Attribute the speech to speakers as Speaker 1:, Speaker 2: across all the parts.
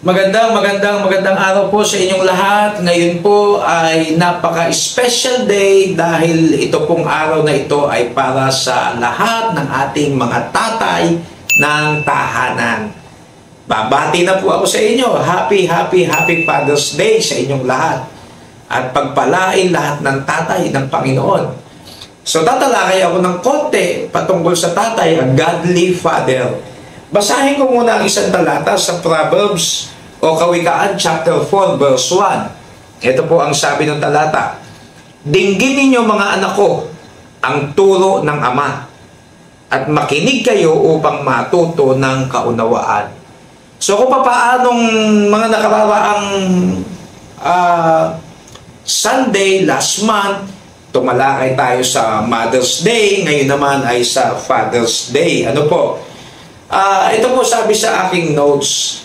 Speaker 1: Magandang araw po sa inyong lahat. Ngayon po ay napaka-special day dahil ito pong araw na ito ay para sa lahat ng ating mga tatay ng tahanan. Babati na po ako sa inyo. Happy Father's Day sa inyong lahat. At pagpalain lahat ng tatay ng Panginoon. So tatalakay ako ng konti patungkol sa tatay, a godly father. Basahin ko muna ang isang talata sa Proverbs o Kawikaan chapter 4 verse 1. Ito po ang sabi ng talata. Dinggin ninyo mga anak ko ang turo ng ama at makinig kayo upang matuto ng kaunawaan. So kung paanong mga nakararaang Sunday, last month, tumalakay tayo sa Mother's Day, ngayon naman ay sa Father's Day. Ano po? Ito po sabi sa aking notes,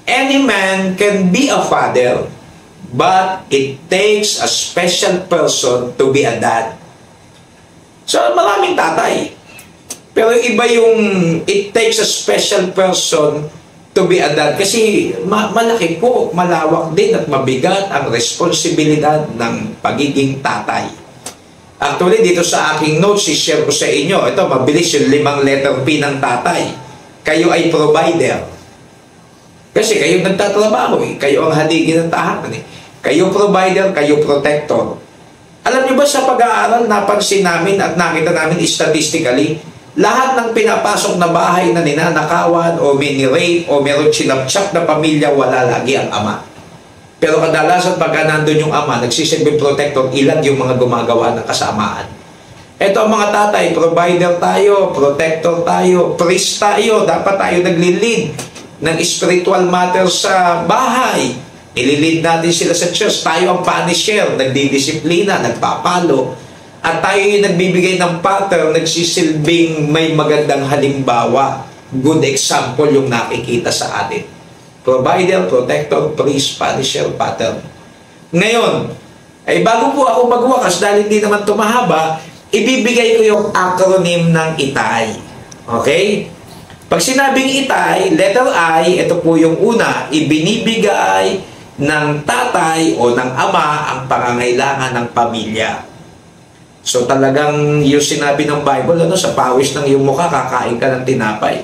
Speaker 1: any man can be a father, but it takes a special person to be a dad. So, maraming tatay. Pero iba yung it takes a special person to be a dad. Kasi malaki po, malawak din at mabigat ang responsibilidad ng pagiging tatay. Actually, dito sa aking notes, i-share ko sa inyo. Ito, mabilis yung 5 letter P ng tatay. Kayo ay provider. Kasi kayo nagtatrabaho eh. Kayo ang haligi ng tahanan eh. Kayo provider, kayo protector. Alam niyo ba sa pag-aaral, napansin namin at nakita namin statistically, lahat ng pinapasok na bahay na ninanakawan o mini-rape o meron sinapchap na pamilya, wala lagi ang ama. Pero kadalasan pagka nandun yung ama, nagsisilbing protector, ilan yung mga gumagawa ng kasamaan. Ito ang mga tatay, provider tayo, protector tayo, priest tayo, dapat tayo nagli-lead ng spiritual matters sa bahay. Ililid natin sila sa church, tayo ang punisher, nagdidisiplina, nagpapalo, at tayo yung nagbibigay ng pattern, nagsisilbing may magandang halimbawa, good example yung nakikita sa atin. Provider, protector, priest, punisher, pattern. Ngayon, ay bago po ako magwakas, dahil hindi naman tumahaba, ibibigay ko yung acronym ng ITAY. Okay? Pag sinabing ITAY, letter I, ito po yung una, ibinibigay ng tatay o ng ama ang pangangailangan ng pamilya. So talagang yung sinabi ng Bible, sa pawis ng iyong mukha, kakain ka ng tinapay.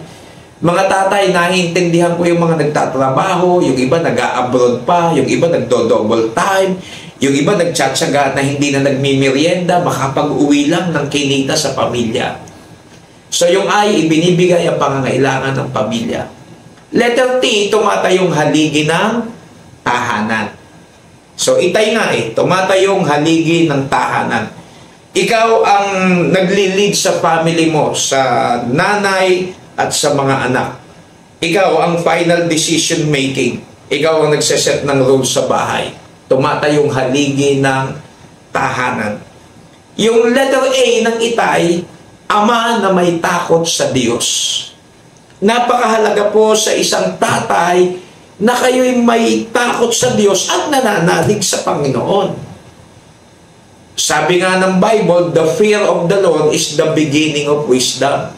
Speaker 1: Mga tatay, naiintindihan ko yung mga nagtatrabaho, yung iba nag-a-abroad pa, yung iba nagdo-double time, yung iba nagtsatsaga na hindi na nagmimerienda, makapag-uwi lang ng kinita sa pamilya. So yung I, ibinibigay ang pangangailangan ng pamilya. Letter T, tumatayong haligi ng tahanan. So itay nga tumatayong haligi ng tahanan. Ikaw ang nagli-lead sa family mo, sa nanay at sa mga anak. Ikaw ang final decision making. Ikaw ang nagseset ng rules sa bahay. Tumatayong haligi ng tahanan. Yung letter A ng itay, ama na may takot sa Diyos. Napakahalaga po sa isang tatay na kayo'y may takot sa Diyos at nananalig sa Panginoon. Sabi nga ng Bible, the fear of the Lord is the beginning of wisdom.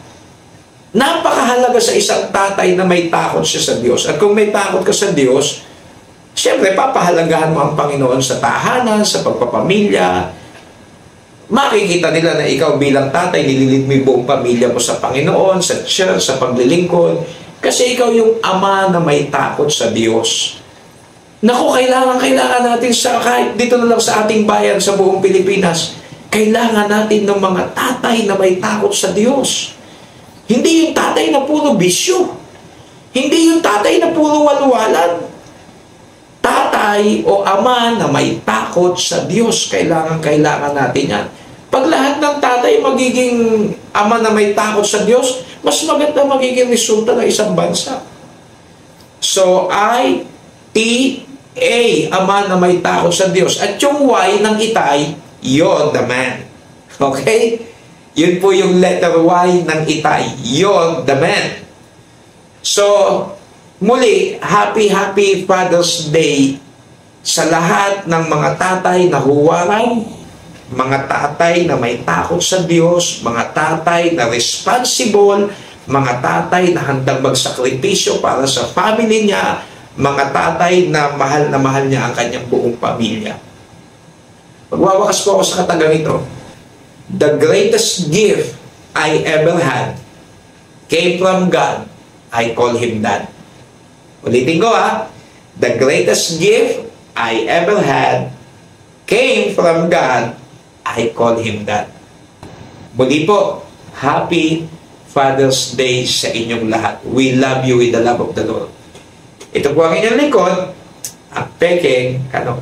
Speaker 1: Napakahalaga sa isang tatay na may takot siya sa Diyos. At kung may takot ka sa Diyos, siyempre, papahalagahan mo ang Panginoon sa tahanan, sa pagpapamilya. Makikita nila na ikaw bilang tatay, nililid mo yung buong pamilya mo sa Panginoon, sa church, sa paglilingkod. Kasi ikaw yung ama na may takot sa Diyos. Naku, kailangan natin kahit dito na lang sa ating bayan, sa buong Pilipinas, kailangan natin ng mga tatay na may takot sa Diyos. Hindi yung tatay na puro bisyo. Hindi yung tatay na puro walwalan. Tatay o ama na may takot sa Diyos. Kailangan natin yan. Pag lahat ng tatay magiging ama na may takot sa Diyos, mas maganda magiging resulta ng isang bansa. So, I-T-A, ama na may takot sa Diyos. At yung Y ng itay, you're the man. Okay? Yun po yung letter Y ng itay. You're the man. So, muli, happy Father's Day sa lahat ng mga tatay na huwaran, mga tatay na may takot sa Diyos, mga tatay na responsible, mga tatay na handang magsakripisyo para sa family niya, mga tatay na mahal niya ang kanyang buong pamilya. Magwawakas po ako sa katagang ito. The greatest gift I ever had came from God. I call Him Dad. Ulitin ko The greatest gift I ever had came from God. I call Him Dad. Muli po, Happy Father's Day sa inyong lahat. We love you with the love of the Lord. Ito po ang inyong lingkod, ang Pekeng Kano.